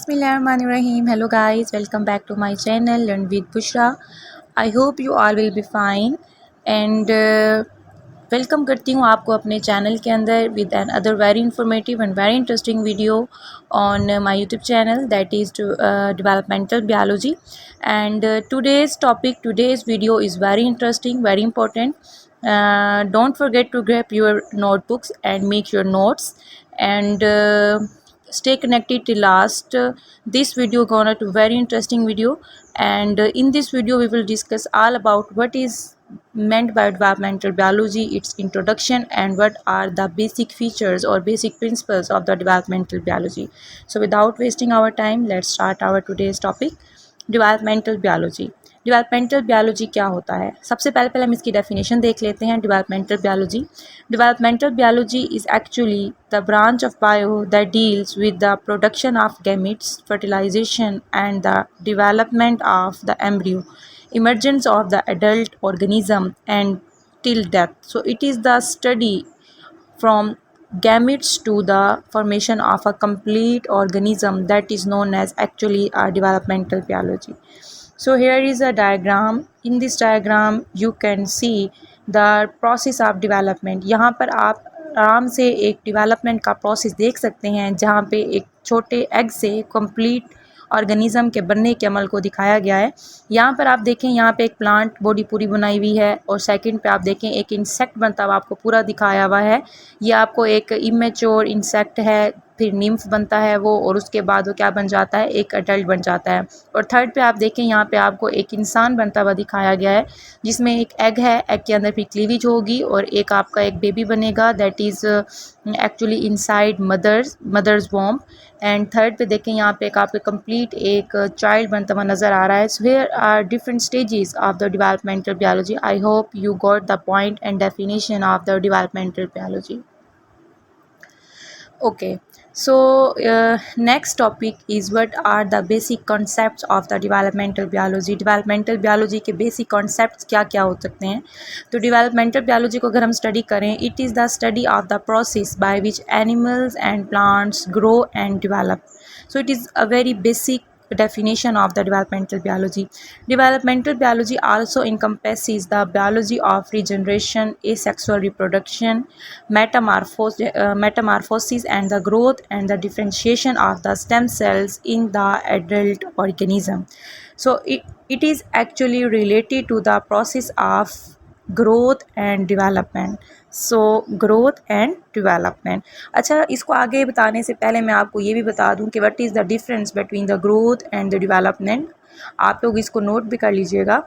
Bismillahirrahmanirrahim. Hello guys, welcome back to my channel Learn with Bushra. I hope you all will be fine and welcome करती हूँ आपको अपने channel के अंदर with another very informative and very interesting video on my YouTube channel that is developmental biology. And today's video is very interesting, very important. Don't forget to grab your notebooks and make your notes and stay connected till last. This video gonna to very interesting video, and in this video we will discuss all about what is meant by developmental biology, its introduction, and what are the basic features or basic principles of the developmental biology. So without wasting our time, let's start our today's topic, developmental biology. Developmental biology क्या होता है? सबसे पहले हम इसकी definition देख लेते हैं. Developmental biology is actually the branch of bio that deals with the production of gametes, fertilization and the development of the embryo, emergence of the adult organism and till death. So it is the study from gametes to the formation of a complete organism that is known as actually a developmental biology. So here is a diagram. In this diagram you can see the process of development. यहाँ पर आप आराम से एक development का process देख सकते हैं जहाँ पे एक छोटे एग से कंप्लीट ऑर्गेनिज्म के बनने के अमल को दिखाया गया है. यहाँ पर आप देखें, यहाँ पे एक प्लांट बॉडी पूरी बनाई हुई है और सेकंड पे आप देखें एक इंसेक्ट बनता हुआ आपको पूरा दिखाया हुआ है. ये आपको एक इमेच्योर इंसेक्ट है, फिर निम्फ बनता है वो, और उसके बाद वो क्या बन जाता है, एक अडल्ट बन जाता है. और थर्ड पे आप देखें यहाँ पे आपको एक इंसान बनता हुआ दिखाया गया है जिसमें एक एग है, एग के अंदर फिर क्लीवेज होगी और एक आपका एक बेबी बनेगा that is actually inside mother's womb. And third पे देखें यहाँ पे एक आपके कंप्लीट एक चाइल्ड बनता हुआ नज़र आ रहा है. So here are different stages of the developmental biology. I hope you got the point and definition of the developmental biology. Okay, so next topic is what are the basic concepts of the developmental biology. developmental biology के basic concepts क्या क्या हो सकते हैं? तो developmental biology को अगर हम study करें, it is the study of the process by which animals and plants grow and develop. So it is a very basic definition of the developmental biology. Developmental biology also encompasses the biology of regeneration, asexual reproduction, metamorphosis and the growth and the differentiation of the stem cells in the adult organism. So it is actually related to the process of growth and development. So growth and development. अच्छा, इसको आगे बताने से पहले मैं आपको ये भी बता दूं कि what is the difference between the growth and the development. आप लोग इसको नोट भी कर लीजिएगा.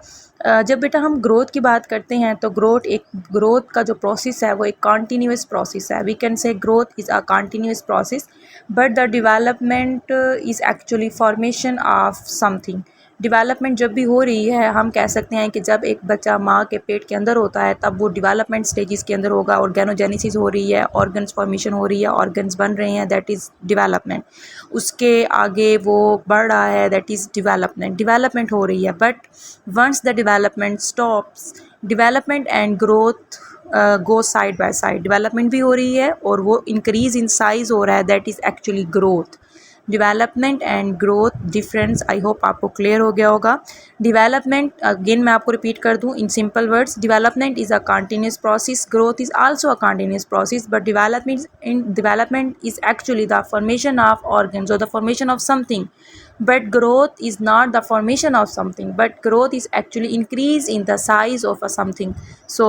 जब बेटा हम ग्रोथ की बात करते हैं तो ग्रोथ का जो प्रोसेस है वो एक कॉन्टीन्यूस प्रोसेस है. We can say growth is a continuous process but the development is actually formation of something. Development जब भी हो रही है हम कह सकते हैं कि जब एक बच्चा माँ के पेट के अंदर होता है तब वो डेवलपमेंट स्टेजेस के अंदर होगा. ऑर्गेनोजेनेसिस हो रही है, ऑर्गन्स फॉर्मेशन हो रही है, ऑर्गन्स बन रहे हैं, दैट इज़ डेवलपमेंट. उसके आगे वो बढ़ रहा है, दैट इज़ डेवलपमेंट हो रही है. But once the development stops, development and growth go side by side. Development भी हो रही है और वो इंक्रीज इन साइज हो रहा है, that is actually growth. Development and growth difference I hope आपको क्लियर हो गया होगा. डेवलपमेंट अगेन मैं आपको रिपीट कर दूं in simple words. Development is a continuous process, growth is also a continuous process, but development is actually the formation of organs और the formation of something. But growth is not the formation of something, but growth is actually increase in the size of a something. So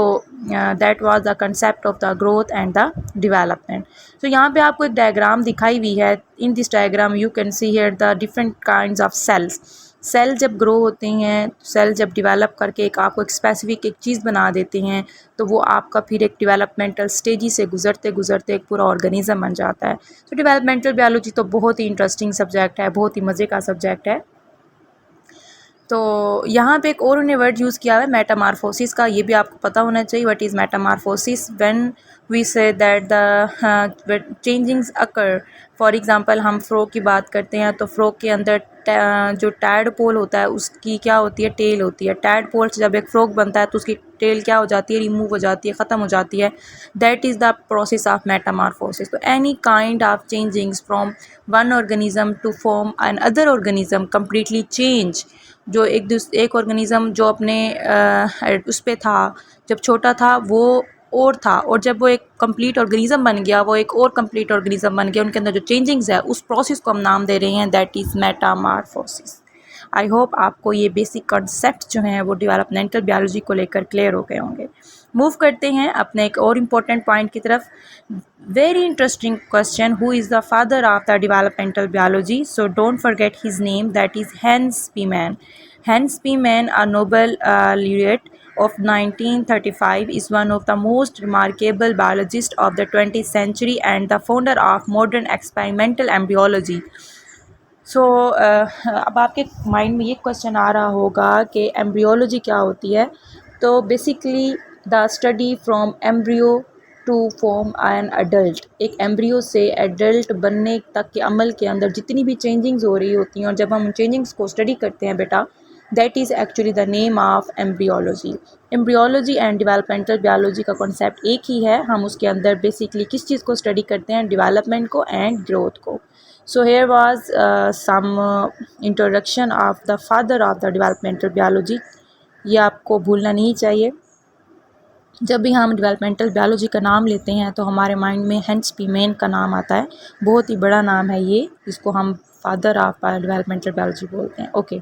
that was the concept of the growth and the development. So यहाँ पे आपको एक diagram दिखाई हुई है. In this diagram you can see here the different kinds of cells. Cell जब grow होते हैं, सेल जब डेवलप करके एक आपको एक स्पेसिफिक एक चीज़ बना देते हैं तो वो आपका फिर एक डेवलपमेंटल स्टेज से गुजरते गुजरते एक पूरा ऑर्गेनिज्म बन जाता है. तो डेवलपमेंटल बायोलॉजी तो बहुत ही इंटरेस्टिंग सब्जेक्ट है, बहुत ही मज़े का सब्जेक्ट है. तो यहाँ पे एक और उन्हें वर्ड यूज़ किया है मेटामार्फोसिस का, ये भी आपको पता होना चाहिए. What is metamorphosis? When we say that the changings occur. For example हम फ्रॉग की बात करते हैं तो फ्रॉग के अंदर जो टैडपोल होता है उसकी क्या होती है, टेल होती है। टैडपोल से जब एक फ्रॉग बनता है तो उसकी टेल क्या हो जाती है, रिमूव हो जाती है, ख़त्म हो जाती है। That is the process of metamorphosis. तो any kind of changings from one organism to form an other organism completely change. जो एक ऑर्गेनिज्म जो अपने उस पे था, जब छोटा था वो और था, और जब वो एक कंप्लीट ऑर्गेनिज्म बन गया, वो एक और कंप्लीट ऑर्गेनिज्म बन गया, उनके अंदर जो चेंजिंग्स है उस प्रोसेस को हम नाम दे रहे हैं that is Metamorphosis. I hope आपको ये बेसिक कॉन्सेप्ट जो हैं वो डेवलपमेंटल बायोलॉजी को लेकर क्लियर हो गए होंगे। मूव करते हैं अपने एक और इम्पोर्टेंट पॉइंट की तरफ। Very interesting question, who is the father of the developmental biology? So don't forget his name, that is Hans Piemann. Hans Piemann, a Nobel laureate of 1935, is one of the most remarkable biologists of the 20th century and the founder of modern experimental embryology. सो अब आपके mind में ये question आ रहा होगा कि embryology क्या होती है। तो basically the study from embryo to form an adult. एक एम्ब्रियो से एडल्ट बनने तक के अमल के अंदर जितनी भी चेंजिंग्स हो रही होती हैं, और जब हम उन चेंजिंग्स को स्टडी करते हैं बेटा, that is actually the name of embryology. Embryology and developmental biology का कॉन्सेप्ट एक ही है। हम उसके अंदर बेसिकली किस चीज़ को स्टडी करते हैं, डेवलपमेंट को एंड ग्रोथ को। So here was some introduction of the father of the developmental biology. ये आपको भूलना नहीं चाहिए। जब भी हम डेवलपमेंटल बायोलॉजी का नाम लेते हैं तो हमारे माइंड में हैंस पीमेन का नाम आता है। बहुत ही बड़ा नाम है ये, जिसको हम फादर ऑफ डेवलपमेंटल बायोलॉजी बोलते हैं। Okay,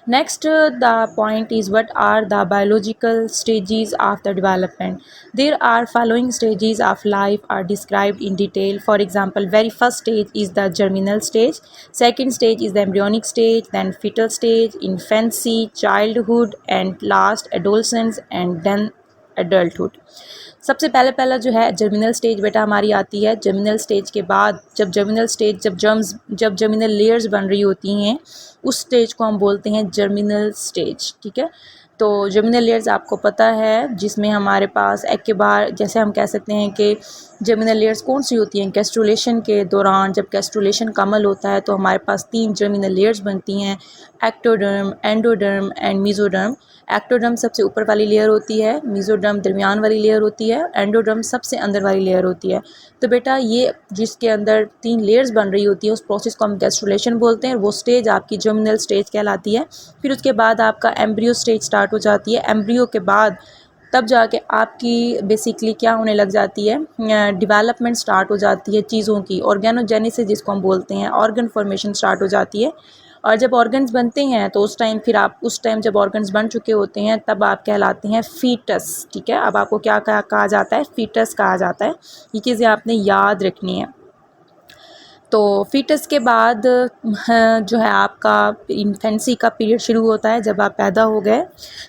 next the point is what are the biological stages of the development? There are following stages of life are described in detail. For example, very first stage is the germinal stage, second stage is the embryonic stage, then fetal stage, infancy, childhood, and last adolescence, and then adulthood. सबसे पहला जो है germinal stage बेटा हमारी आती है। Germinal stage के बाद जब जर्मिनल लेयर्स बन रही होती हैं, उस स्टेज को हम बोलते हैं जर्मिनल स्टेज। ठीक है, तो जर्मिनल लेयर्स आपको पता है, जिसमें हमारे पास एक के बार जैसे हम कह सकते हैं कि जर्मिनल लेयर्स कौन सी होती हैं, कैस्ट्रुलेशन के दौरान जब कैस्ट्रुलेशन का अमल होता है तो हमारे पास 3 जर्मिनल लेयर्स बनती हैं, ectoderm, endoderm and mesoderm. Ectoderm सबसे ऊपर वाली लेयर होती है, मीजोडर्म दरमियान वाली लेयर होती है, एंडोडर्म सबसे अंदर वाली लेयर होती है। तो बेटा ये जिसके अंदर 3 लेयर्स बन रही होती है उस प्रोसेस को हम गैस्ट्रुलेशन बोलते हैं, वो स्टेज आपकी जर्मिनल स्टेज कहलाती है। फिर उसके बाद आपका एम्ब्रियो स्टेज स्टार्ट हो जाती है। एम्ब्रियो के बाद तब जाके आपकी बेसिकली क्या होने लग जाती है, डेवलपमेंट स्टार्ट हो जाती है चीज़ों की, ऑर्गेनोजेनेसिस जिसको हम बोलते हैं, ऑर्गन फॉर्मेशन स्टार्ट हो जाती है। और जब ऑर्गन्स बनते हैं तो उस टाइम जब ऑर्गन्स बन चुके होते हैं तब आप कहलाते हैं फीटस। ठीक है, अब आपको क्या कहा जाता है, फीटस कहा जाता है। ये चीज़ें आपने याद रखनी है। तो फीटस के बाद जो है आपका इन्फेंसी का पीरियड शुरू होता है। जब आप पैदा हो गए,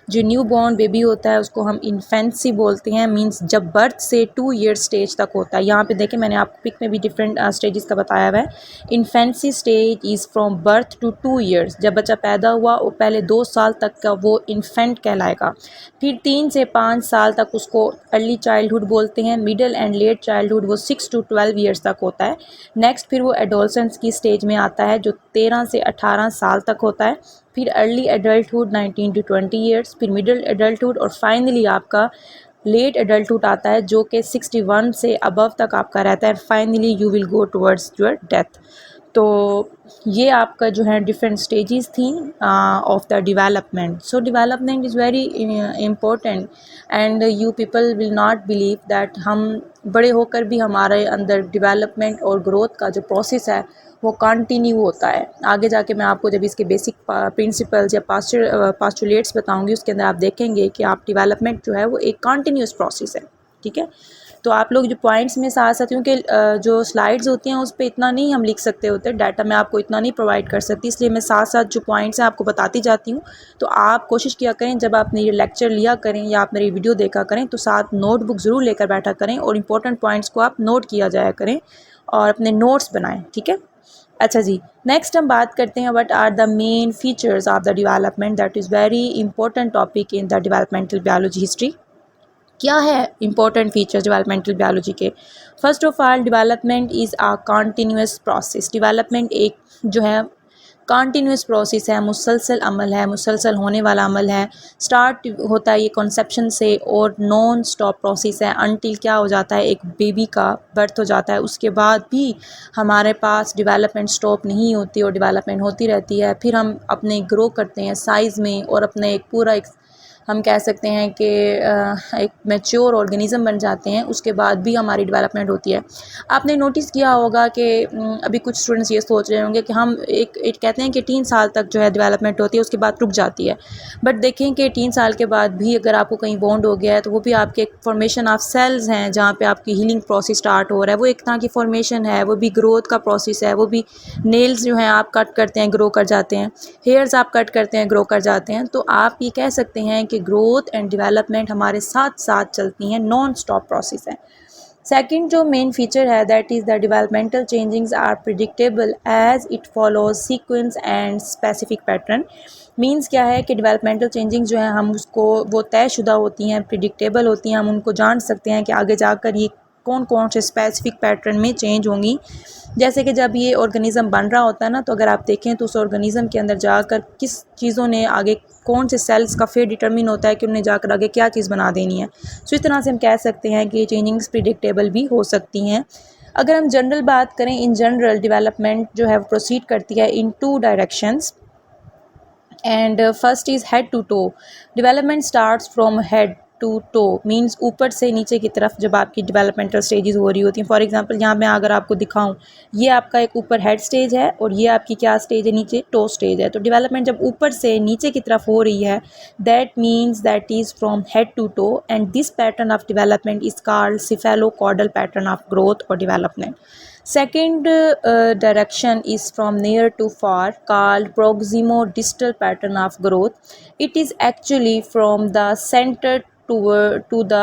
जो न्यू बॉर्न बेबी होता है उसको हम इन्फेंसी बोलते हैं, मींस जब बर्थ से 2 ईयर स्टेज तक होता है। यहाँ पे देखें मैंने आपको पिक में भी डिफरेंट स्टेजेस का बताया हुआ है। Infancy stage is from birth to 2 years. जब बच्चा पैदा हुआ वो पहले 2 साल तक का वो इन्फेंट कहलाएगा। फिर 3 से 5 साल तक उसको अर्ली चाइल्डहुड बोलते हैं। मिडिल एंड लेट चाइल्डहुड वो 6 to 12 ईयर्स तक होता है। नेक्स्ट फिर वो एडोलसेंस की स्टेज में आता है जो 13 से 18 साल तक होता है। फिर अर्ली एडल्टहुड 19 to 20 ईयर्स, फिर मिडिल एडल्टहुड, और फाइनली आपका लेट एडल्टहुड आता है जो कि 61 से अबव तक आपका रहता है। Finally you will go towards your death. तो ये आपका जो है डिफरेंट स्टेजेस थी of the development. So development is very important and you people will not believe that हम बड़े होकर भी हमारे अंदर डेवलपमेंट और ग्रोथ का जो प्रोसेस है वो कंटिन्यू होता है। आगे जाके मैं आपको जब इसके बेसिक प्रिंसिपल्स या पास्टुलेट्स बताऊंगी उसके अंदर आप देखेंगे कि आप डेवलपमेंट जो है वो एक कंटिन्यूस प्रोसेस है। ठीक है, तो आप लोग जो पॉइंट्स में साथ साथ, क्योंकि जो स्लाइड्स होती हैं उस पर इतना नहीं हम लिख सकते होते, डाटा मैं आपको इतना नहीं प्रोवाइड कर सकती, इसलिए मैं साथ साथ जो पॉइंट्स हैं आपको बताती जाती हूँ। तो आप कोशिश किया करें जब आप मेरी लेक्चर लिया करें या आप मेरी वीडियो देखा करें तो साथ नोटबुक ज़रूर लेकर बैठा करें और इंपॉर्टेंट पॉइंट्स को आप नोट किया जाया करें और अपने नोट्स बनाएं। ठीक है, अच्छा जी, नेक्स्ट हम बात करते हैं what are the main features of the development. That is very important topic in the developmental biology history. क्या है इंपॉर्टेंट फीचर्स डेवलपमेंटल बायोलॉजी के? First of all development is a continuous process. Development एक जो है continuous process है, मुसलसल अमल है, मुसलसल होने वाला अमल है। स्टार्ट होता है ये कॉन्सेप्शन से और नॉन स्टॉप प्रोसेस है अनटिल क्या हो जाता है, एक बेबी का बर्थ हो जाता है। उसके बाद भी हमारे पास डेवलपमेंट स्टॉप नहीं होती और डेवलपमेंट होती रहती है। फिर हम अपने ग्रो करते हैं साइज़ में और अपने एक पूरा एक हम कह सकते हैं कि एक मैच्योर ऑर्गेनिज़म बन जाते हैं। उसके बाद भी हमारी डेवलपमेंट होती है। आपने नोटिस किया होगा कि अभी कुछ स्टूडेंट्स ये सोच रहे होंगे कि हम एक कहते हैं कि 3 साल तक जो है डेवलपमेंट होती है, उसके बाद रुक जाती है। बट देखें कि 3 साल के बाद भी अगर आपको कहीं बॉन्ड हो गया है तो वो भी आपके एक फॉर्मेशन ऑफ सेल्स हैं, जहाँ पे आपकी हीलिंग प्रोसेस स्टार्ट हो रहा है। वो एक तरह की फॉर्मेशन है, वो भी ग्रोथ का प्रोसेस है। वो भी नेल्स जो हैं आप कट करते हैं, ग्रो कर जाते हैं। हेयर्स आप कट करते हैं, ग्रो कर जाते हैं। तो आप ये कह सकते हैं कि ग्रोथ एंड डेवलपमेंट हमारे साथ साथ चलती हैं, नॉन स्टॉप प्रोसेस है। सेकंड जो मेन फीचर है that is the developmental changings are predictable as it follows sequence and specific pattern. Means क्या है कि डेवलपमेंटल चेंजिंग जो है हम उसको वो तयशुदा होती हैं, प्रिडिक्टेबल होती हैं। हम उनको जान सकते हैं कि आगे जाकर ये कौन कौन से स्पेसिफिक पैटर्न में चेंज होंगी। जैसे कि जब ये ऑर्गेनिज़म बन रहा होता है ना, तो अगर आप देखें तो उस ऑर्गेनिज़म के अंदर जाकर किस चीज़ों ने आगे कौन से सेल्स का फिर डिटरमिन होता है कि उन्हें जाकर आगे क्या चीज़ बना देनी है। सो इस तरह से हम कह सकते हैं कि ये चेंजिंग्स प्रिडिक्टेबल भी हो सकती हैं। अगर हम जनरल बात करें, इन जनरल डेवलपमेंट जो है वो प्रोसीड करती है in 2 directions and first is head to toe. Development starts from head to toe, means ऊपर से नीचे की तरफ जब आपकी डेवलपमेंटल स्टेजेस हो रही होती हैं। फॉर एग्जांपल यहाँ मैं अगर आपको दिखाऊं, ये आपका एक ऊपर हेड स्टेज है और ये आपकी क्या स्टेज है, नीचे टो स्टेज है। तो डेवलपमेंट जब ऊपर से नीचे की तरफ हो रही है, that means that is from head to toe and this pattern of development is called cephalocaudal pattern of growth और development. Second direction is from near to far, called proximo-distal pattern of growth. It is actually from the center to the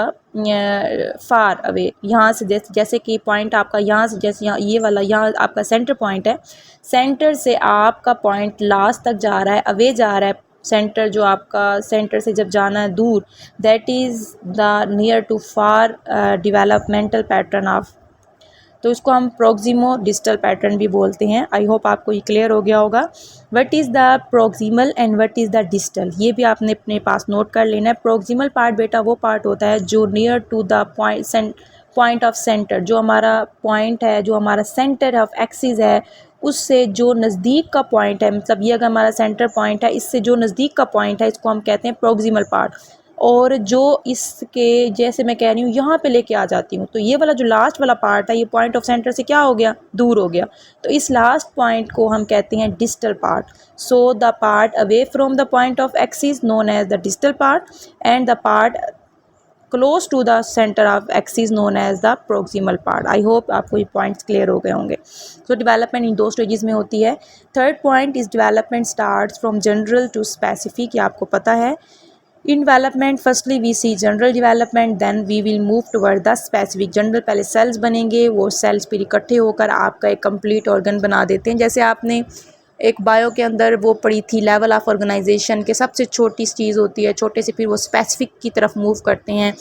far away. यहाँ से जैसे कि point आपका यहाँ से, जैसे यहाँ ये वाला यहाँ आपका सेंटर पॉइंट है, सेंटर से आपका पॉइंट लास्ट तक जा रहा है, अवे जा रहा है। सेंटर जो आपका सेंटर से जब जाना है दूर, that is the near to far developmental pattern of, तो इसको हम प्रोक्सिमो डिस्टल पैटर्न भी बोलते हैं। आई होप आपको ये क्लियर हो गया होगा। What is the proximal and what is the distal, ये भी आपने अपने पास नोट कर लेना है। प्रोक्सिमल पार्ट बेटा वो पार्ट होता है जो near to the point of centre, जो हमारा पॉइंट है, जो हमारा सेंटर ऑफ एक्सिस है, उससे जो नज़दीक का पॉइंट है, मतलब ये अगर हमारा सेंटर पॉइंट है, इससे जो नज़दीक का पॉइंट है इसको हम कहते हैं प्रोक्सिमल पार्ट। और जो इसके जैसे मैं कह रही हूँ यहाँ पे लेके आ जाती हूँ, तो ये वाला जो लास्ट वाला पार्ट है, ये पॉइंट ऑफ सेंटर से क्या हो गया, दूर हो गया। तो इस लास्ट पॉइंट को हम कहते हैं distal part. So the part away from the point of axis known as the distal part and the part close to the centre of axis known as the proximal part. I hope आपको ये points clear हो गए होंगे। सो development in 2 stages में होती है। Third point is development starts from general to specific, ये आपको पता है। In development, firstly we see general development, then we will move toward the specific. General पहले सेल्स बनेंगे, वो सेल्स फिर इकट्ठे होकर आपका एक कंप्लीट ऑर्गन बना देते हैं। जैसे आपने एक बायो के अंदर वो पढ़ी थी, लेवल ऑफ ऑर्गेनाइजेशन के सबसे छोटी चीज़ होती है, छोटे से फिर वो स्पेसिफिक की तरफ मूव करते हैं।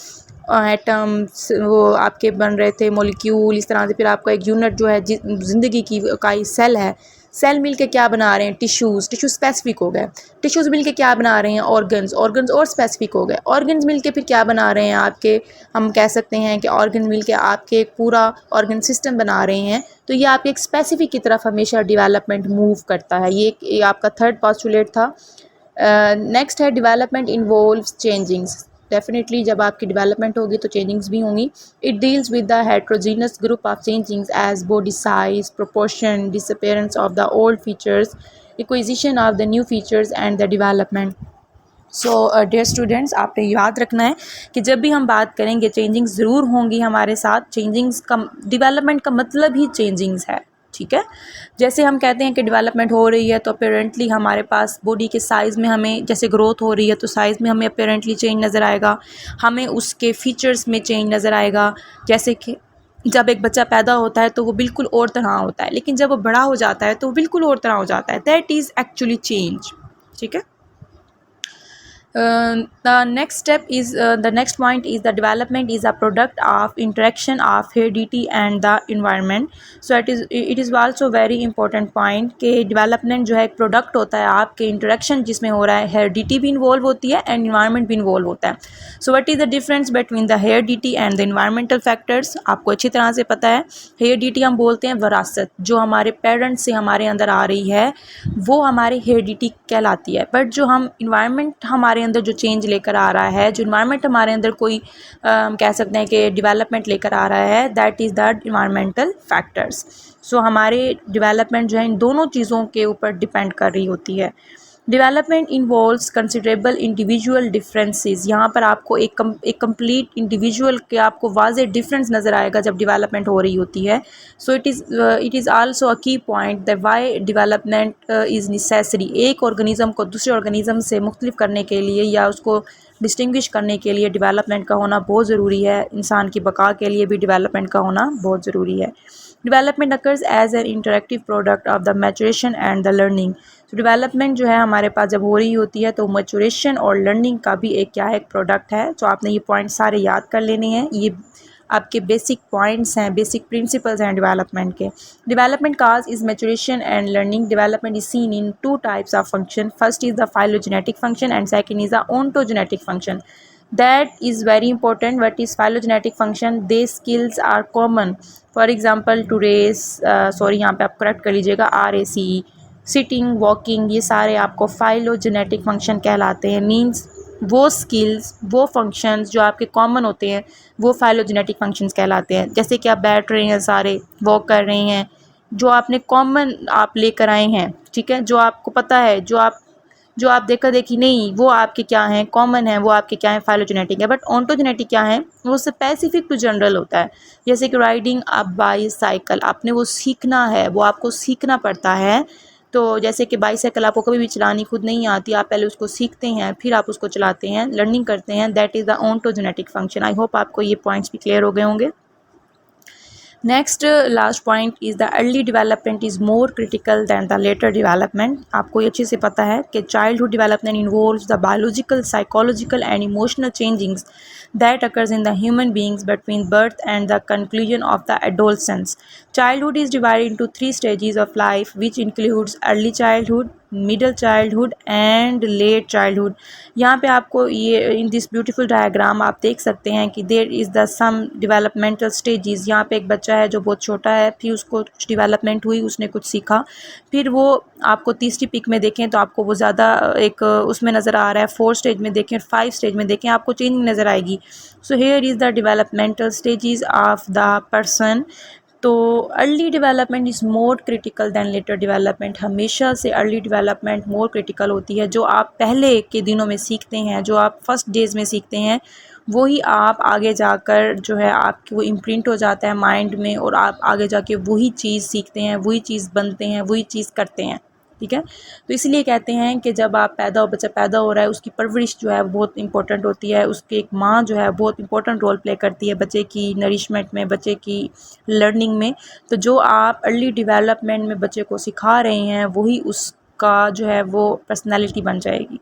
एटम्स वो आपके बन रहे थे, मॉलिक्यूल, इस तरह से फिर आपका एक यूनिट जो है ज़िंदगी की का सेल है। सेल मिल के क्या बना रहे हैं, टिश्यूज़, टिश्यू स्पेसिफिक हो गए। टिश्यूज़ मिल के क्या बना रहे हैं, ऑर्गन्स, ऑर्गन्स और स्पेसिफिक हो गए। ऑर्गन्स मिल के फिर क्या बना रहे हैं आपके, हम कह सकते हैं कि ऑर्गन मिल के आपके एक पूरा ऑर्गन सिस्टम बना रहे हैं। तो ये आपके एक स्पेसिफिक की तरफ हमेशा डेवलपमेंट मूव करता है। ये आपका थर्ड पोस्टुलेट था। नेक्स्ट है डेवलपमेंट इन्वॉल्व्स चेंजिंग्स। डेफिनेटली जब आपकी डेवलपमेंट होगी तो चेंजिंग्स भी होंगी। It deals with the heterogeneous group of changings as body size, proportion, disappearance of the old features, acquisition of the new features and the development. So dear students, आपने याद रखना है कि जब भी हम बात करेंगे चेंजिंग्स ज़रूर होंगी हमारे साथ। चेंजिंग्स का डेवलपमेंट का मतलब ही चेंजिंग्स है, ठीक है। जैसे हम कहते हैं कि डेवलपमेंट हो रही है तो अपेरेंटली हमारे पास बॉडी के साइज़ में हमें जैसे ग्रोथ हो रही है तो साइज़ में हमें अपेरेंटली चेंज नज़र आएगा, हमें उसके फीचर्स में चेंज नज़र आएगा। जैसे कि जब एक बच्चा पैदा होता है तो वो बिल्कुल और तरह होता है, लेकिन जब वो बड़ा हो जाता है तो वो बिल्कुल और तरह हो जाता है। दैट इज़ एक्चुअली चेंज, ठीक है। The next point is the development is a product of interaction of heredity and the environment. So it is also very important point कि development जो है एक product होता है आपके interaction जिसमें हो रहा है, heredity भी involve होती है and environment भी involve होता है. So what is the difference between the heredity and the environmental factors? आपको अच्छी तरह से पता है, heredity हम बोलते हैं वरासत, जो हमारे पेरेंट्स से हमारे अंदर आ रही है वो हमारी हेरिडिटी कहलाती है. बट जो हम इन्वायरमेंट हमारे अंदर जो चेंज लेकर आ रहा है, जो इन्वायरमेंट हमारे अंदर कोई कह सकते हैं कि डेवलपमेंट लेकर आ रहा है, that is the environmental factors. So हमारे डेवलपमेंट जो है इन दोनों चीज़ों के ऊपर डिपेंड कर रही होती है. Development involves considerable individual differences. यहाँ पर आपको एक कंप्लीट इंडिविजुअल के आपको वाज़े डिफरेंस नज़र आएगा जब डेवलपमेंट हो रही होती है. So it is also a key point that why development is necessary. एक ऑर्गेनिज़म को दूसरे ऑर्गेनिज़म से मुख्तलिफ करने के लिए या उसको डिस्टिंग्विश करने के लिए डेवलपमेंट का होना बहुत ज़रूरी है. इंसान की बका के लिए भी डेवलपमेंट का होना बहुत ज़रूरी है. Development occurs as an interactive product of the maturation and the learning. तो डेवलपमेंट जो है हमारे पास जब हो रही होती है तो मैचुरेशन और लर्निंग का भी एक क्या है, एक प्रोडक्ट है. तो आपने ये पॉइंट सारे याद कर लेने हैं. ये आपके बेसिक पॉइंट्स हैं, बेसिक प्रिंसिपल्स हैं डेवलपमेंट के. Development cause is maturation and learning. Development is seen in two types of function. First is the phylogenetic function and second is the ontogenetic function. That is very important. What is phylogenetic function? These skills are common. For example, to race, यहाँ पे आप correct कर लीजिएगा, RACE, sitting, walking, ये सारे आपको phylogenetic function कहलाते हैं. मीन्स वो स्किल्स, वो फंक्शंस जो आपके कॉमन होते हैं वो फाइलोजेनेटिक फंक्शंस कहलाते हैं. जैसे कि आप बैठ रहे हैं, सारे वॉक कर रहे हैं, जो आपने कॉमन आप लेकर आए हैं, ठीक है, जो आपको पता है, जो आप देखा देखी नहीं, वो आपके क्या हैं, कॉमन है, वो आपके क्या हैं, फाइलोजेनेटिक है. बट ऑन्टोजेनेटिक क्या है, वो स्पेसिफिक टू जनरल होता है. जैसे कि राइडिंग अ बाईसाइकिल, आपने वो सीखना है, वो आपको सीखना पड़ता है. तो जैसे कि बाईसाइकिल आपको कभी भी चलानी खुद नहीं आती, आप पहले उसको सीखते हैं, फिर आप उसको चलाते हैं, लर्निंग करते हैं. That is the ontogenetic function. I hope आपको ये पॉइंट्स भी क्लियर हो गए होंगे. Next last point is the early development is more critical than the later development. आपको ये अच्छे से पता है कि childhood development involves the biological, psychological and emotional changings that occurs in the human beings between birth and the conclusion of the adolescence. Childhood is divided into 3 stages of life, which includes early childhood, middle childhood and late childhood. यहाँ पे आपको ये in this beautiful diagram आप देख सकते हैं कि there is the some developmental stages. यहाँ पे एक बच्चा है जो बहुत छोटा है, फिर उसको कुछ डेवलपमेंट हुई, उसने कुछ सीखा, फिर वो आपको तीसरी पिक में देखें तो आपको वो ज़्यादा एक उसमें नज़र आ रहा है. 4 स्टेज में देखें, 5 स्टेज में देखें, आपको चेंजिंग नज़र आएगी. So here is the developmental stages of the person. तो early development is more critical than later development. हमेशा से अर्ली डेवलपमेंट मोर क्रिटिकल होती है. जो आप पहले के दिनों में सीखते हैं, जो आप फर्स्ट डेज में सीखते हैं, वही आप आगे जाकर जो है आपकी वो इम्प्रिंट हो जाता है माइंड में, और आप आगे जाके वही चीज़ सीखते हैं, वही चीज़ बनते हैं, वही चीज़ करते हैं. ठीक है. तो इसलिए कहते हैं कि जब आप बच्चा पैदा हो रहा है, उसकी परवरिश जो है बहुत इंपॉर्टेंट होती है. उसकी एक माँ जो है बहुत इंपॉर्टेंट रोल प्ले करती है बच्चे की नरिशमेंट में, बच्चे की लर्निंग में. तो जो आप अर्ली डेवलपमेंट में बच्चे को सिखा रहे हैं, वही उसका जो है वो पर्सनैलिटी बन जाएगी.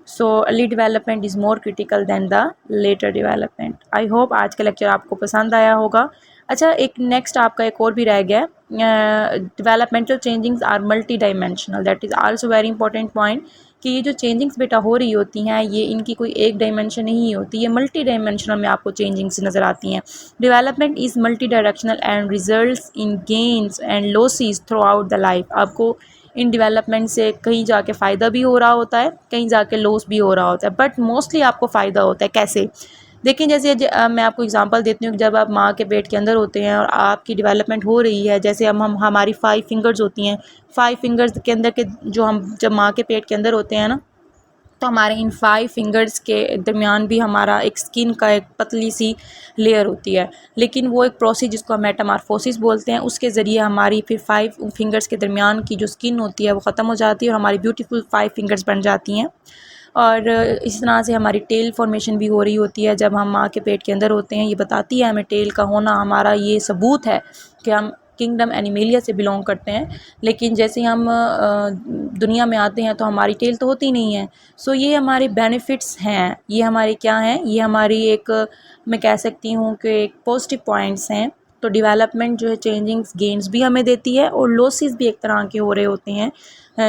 So early development is more critical than the later development. I hope आज का लेक्चर आपको पसंद आया होगा. अच्छा, एक नेक्स्ट आपका एक और भी रह गया. Developmental changings are multi dimensional. That is also very important point कि ये जो चेंजिंग्स बेटा हो रही होती हैं, ये इनकी कोई एक डायमेंशन नहीं होती, ये मल्टी डायमेंशनल में आपको चेंजिंग्स नज़र आती हैं. Development is multi directional and results in gains and losses through out the life. आपको इन डेवलपमेंट से कहीं जाके फ़ायदा भी हो रहा होता है, कहीं जाके लॉस भी हो रहा होता है, बट मोस्टली आपको फ़ायदा होता है. कैसे देखें, जैसे मैं आपको एग्जांपल देती हूँ कि जब आप माँ के पेट के अंदर होते हैं और आपकी डेवलपमेंट हो रही है, जैसे हम हमारी 5 फिंगर्स होती हैं, 5 फिंगर्स के अंदर के जो हम जब माँ के पेट के अंदर होते हैं ना, तो हमारे इन 5 फिंगर्स के दरमियान भी हमारा एक स्किन का एक पतली सी लेयर होती है. लेकिन वो एक प्रोसेस जिसको हम मेटामॉर्फोसिस बोलते हैं, उसके ज़रिए हमारी फिर 5 फिंगर्स के दरमियान की जो स्किन होती है वो ख़त्म हो जाती है और हमारी ब्यूटीफुल 5 फिंगर्स बन जाती हैं. और इस तरह से हमारी टेल फॉर्मेशन भी हो रही होती है जब हम माँ के पेट के अंदर होते हैं. ये बताती है हमें टेल का होना, हमारा ये सबूत है कि हम किंगडम एनिमेलिया से बिलोंग करते हैं, लेकिन जैसे हम दुनिया में आते हैं तो हमारी टेल तो होती नहीं है। सो ये हमारे बेनिफिट्स हैं, ये हमारे क्या हैं, ये हमारी एक मैं कह सकती हूँ कि एक पॉजिटिव पॉइंट्स हैं। तो डेवलपमेंट जो है चेंजिंग्स गेन्स भी हमें देती है और लॉसेस भी एक तरह के हो रहे होते हैं।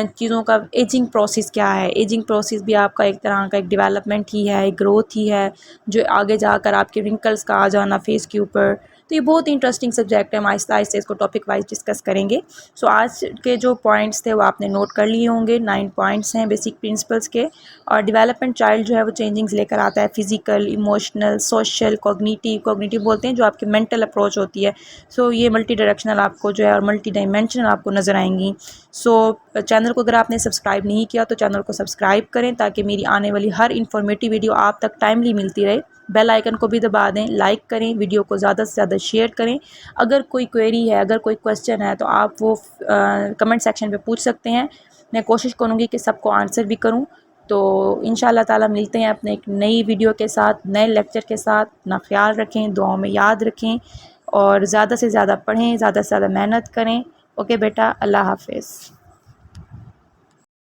चीज़ों का एजिंग प्रोसेस क्या है, एजिंग प्रोसेस भी आपका एक तरह का एक डेवलपमेंट ही है, एक ग्रोथ ही है, जो आगे जाकर आपके रिंकल्स का आ जाना फेस के ऊपर। तो ये बहुत ही इंटरेस्टिंग सब्जेक्ट है, हम आहिस्ता आहिस्ता इसको टॉपिक वाइज डिस्कस करेंगे। सो आज के जो पॉइंट्स थे वो आपने नोट कर लिए होंगे, 9 पॉइंट्स हैं बेसिक प्रिंसिपल्स के। और डेवलपमेंट चाइल्ड जो है वो चेंजिंग्स लेकर आता है, physical, emotional, social, cognitive, cognitive बोलते हैं जो आपकी मेंटल अप्रोच होती है। सो ये मल्टी डायरेक्शनल आपको जो है और मल्टी डायमेंशनल आपको नज़र आएंगी। सो चैनल को अगर आपने सब्सक्राइब नहीं किया तो चैनल को सब्सक्राइब करें ताकि मेरी आने वाली हर इन्फॉर्मेटिव वीडियो आप तक टाइमली मिलती रहे। बेल आइकन को भी दबा दें, लाइक करें, वीडियो को ज़्यादा से ज़्यादा शेयर करें। अगर कोई क्वेरी है, अगर कोई क्वेश्चन है तो आप वो कमेंट सेक्शन पे पूछ सकते हैं। मैं कोशिश करूँगी कि सबको आंसर भी करूँ। तो इंशाल्लाह ताला मिलते हैं अपने एक नई वीडियो के साथ, नए लेक्चर के साथ। अपना ख्याल रखें, दुआओं में याद रखें और ज़्यादा से ज़्यादा पढ़ें, ज़्यादा से ज़्यादा मेहनत करें। ओके बेटा, अल्लाह हाफ़िज़।